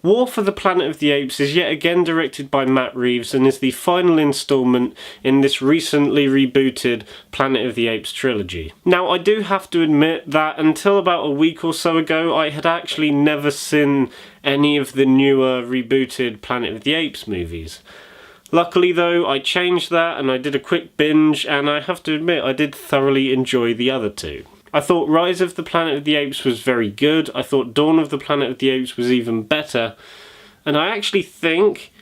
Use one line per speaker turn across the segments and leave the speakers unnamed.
War for the Planet of the Apes is yet again directed by Matt Reeves and is the final instalment in this recently rebooted Planet of the Apes trilogy. Now, I do have to admit that until about a week or so ago, I had actually never seen any of the newer rebooted Planet of the Apes movies. Luckily though, I changed that and I did a quick binge, and I have to admit I did thoroughly enjoy the other two. I thought Rise of the Planet of the Apes was very good, I thought Dawn of the Planet of the Apes was even better, and I actually think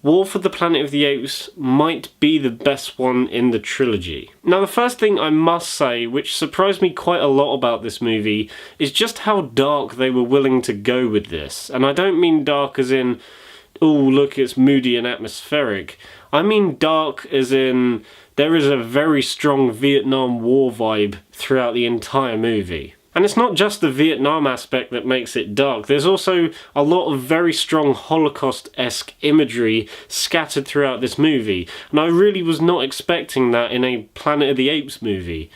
War for the Planet of the Apes might be the best one in the trilogy. Now, the first thing I must say, which surprised me quite a lot about this movie, is just how dark they were willing to go with this. And I don't mean dark as in, oh look, it's moody and atmospheric. I mean dark as in, there is a very strong Vietnam War vibe throughout the entire movie. And it's not just the Vietnam aspect that makes it dark, there's also a lot of very strong Holocaust-esque imagery scattered throughout this movie, and I really was not expecting that in a Planet of the Apes movie.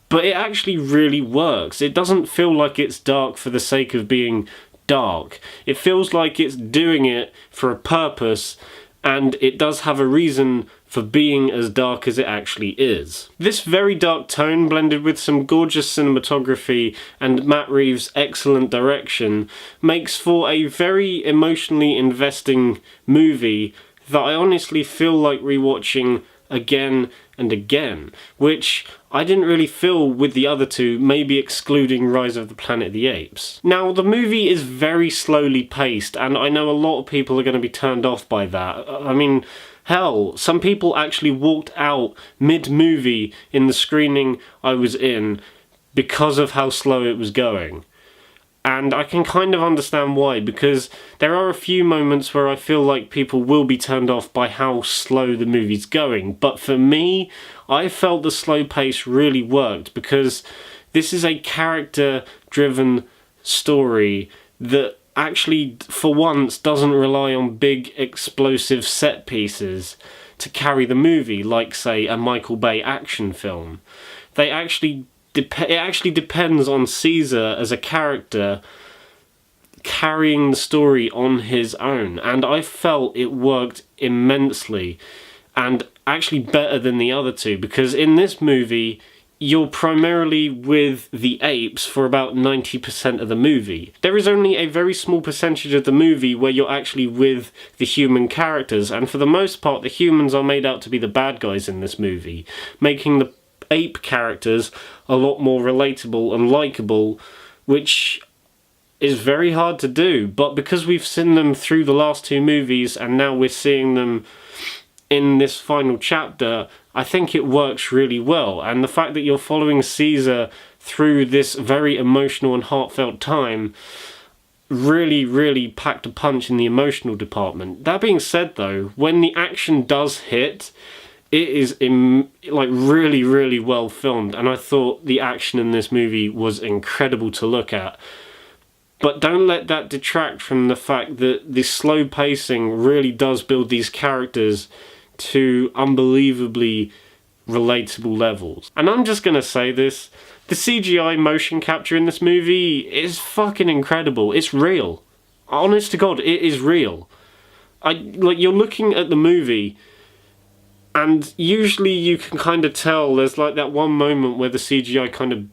But it actually really works. It doesn't feel like it's dark for the sake of being dark. It feels like it's doing it for a purpose, and it does have a reason for being as dark as it actually is. This very dark tone, blended with some gorgeous cinematography and Matt Reeves' excellent direction, makes for a very emotionally investing movie that I honestly feel like rewatching again and again, which I didn't really feel with the other two, maybe excluding Rise of the Planet of the Apes. Now, the movie is very slowly paced, and I know a lot of people are going to be turned off by that. I mean, hell, some people actually walked out mid-movie in the screening I was in because of how slow it was going. And I can kind of understand why, because there are a few moments where I feel like people will be turned off by how slow the movie's going. But for me, I felt the slow pace really worked, because this is a character-driven story that actually, for once, doesn't rely on big, explosive set pieces to carry the movie, like, say, a Michael Bay action film. It actually depends on Caesar as a character carrying the story on his own, and I felt it worked immensely, and actually better than the other two, because in this movie you're primarily with the apes for about 90% of the movie. There is only a very small percentage of the movie where you're actually with the human characters, and for the most part the humans are made out to be the bad guys in this movie, making the ape characters a lot more relatable and likeable, which is very hard to do. But because we've seen them through the last two movies and now we're seeing them in this final chapter, I think it works really well. And the fact that you're following Caesar through this very emotional and heartfelt time really packed a punch in the emotional department. That being said though, when the action does hit, it is really well filmed, and I thought the action in this movie was incredible to look at. But don't let that detract from the fact that the slow pacing really does build these characters to unbelievably relatable levels. And I'm just gonna say this, the CGI motion capture in this movie is fucking incredible. It's real. Honest to God, it is real. You're looking at the movie, and usually you can kind of tell there's like that one moment where the CGI kind of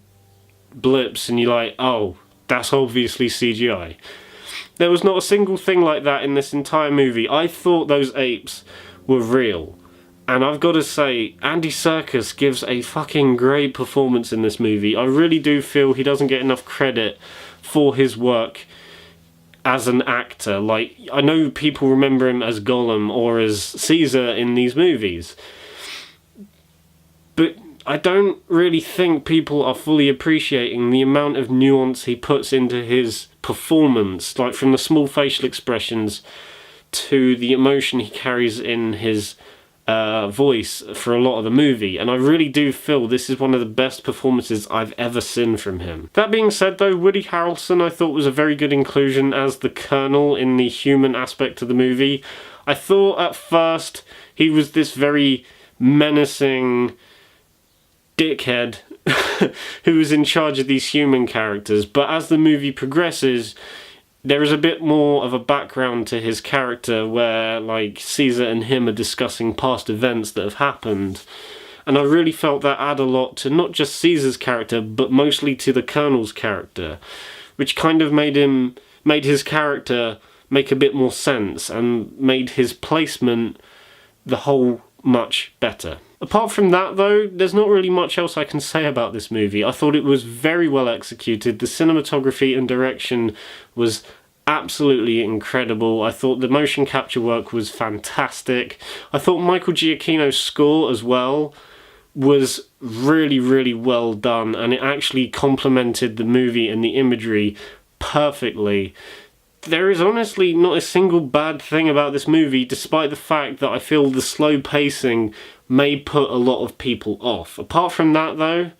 blips and you're like, oh, that's obviously CGI. There was not a single thing like that in this entire movie. I thought those apes were real. And I've got to say, Andy Serkis gives a fucking great performance in this movie. I really do feel he doesn't get enough credit for his work as an actor. Like, I know people remember him as Gollum or as Caesar in these movies, but I don't really think people are fully appreciating the amount of nuance he puts into his performance, like from the small facial expressions to the emotion he carries in his voice for a lot of the movie, and I really do feel this is one of the best performances I've ever seen from him. That being said though, Woody Harrelson I thought was a very good inclusion as the Colonel in the human aspect of the movie. I thought at first he was this very menacing dickhead who was in charge of these human characters, but as the movie progresses there is a bit more of a background to his character where, like, Caesar and him are discussing past events that have happened. And I really felt that add a lot to not just Caesar's character, but mostly to the Colonel's character, which kind of made his character make a bit more sense and made his placement the whole much better. Apart from that though, there's not really much else I can say about this movie. I thought it was very well executed. The cinematography and direction was absolutely incredible. I thought the motion capture work was fantastic. I thought Michael Giacchino's score as well was really, really well done, and it actually complemented the movie and the imagery perfectly. There is honestly not a single bad thing about this movie, despite the fact that I feel the slow pacing may put a lot of people off. Apart from that though,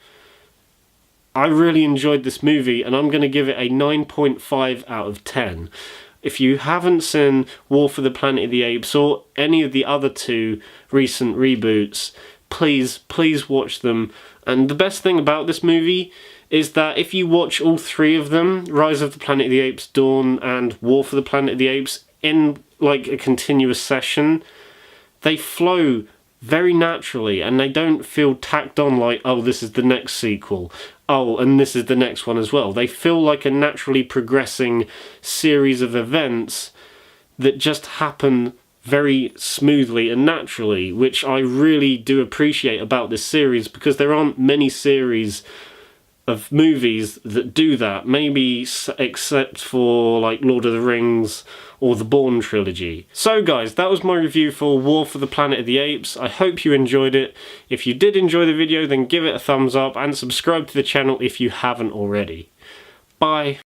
I really enjoyed this movie, and I'm going to give it a 9.5 out of 10. If you haven't seen War for the Planet of the Apes or any of the other two recent reboots, please watch them. And the best thing about this movie is that if you watch all three of them, Rise of the Planet of the Apes, Dawn, and War for the Planet of the Apes, in like a continuous session, they flow very naturally and they don't feel tacked on like, oh, this is the next sequel, oh, and this is the next one as well. They feel like a naturally progressing series of events that just happen very smoothly and naturally, which I really do appreciate about this series, because there aren't many series of movies that do that, maybe except for like Lord of the Rings or the Bourne trilogy. So guys, that was my review for War for the Planet of the Apes. I hope you enjoyed it. If you did enjoy the video, then give it a thumbs up and subscribe to the channel if you haven't already. Bye.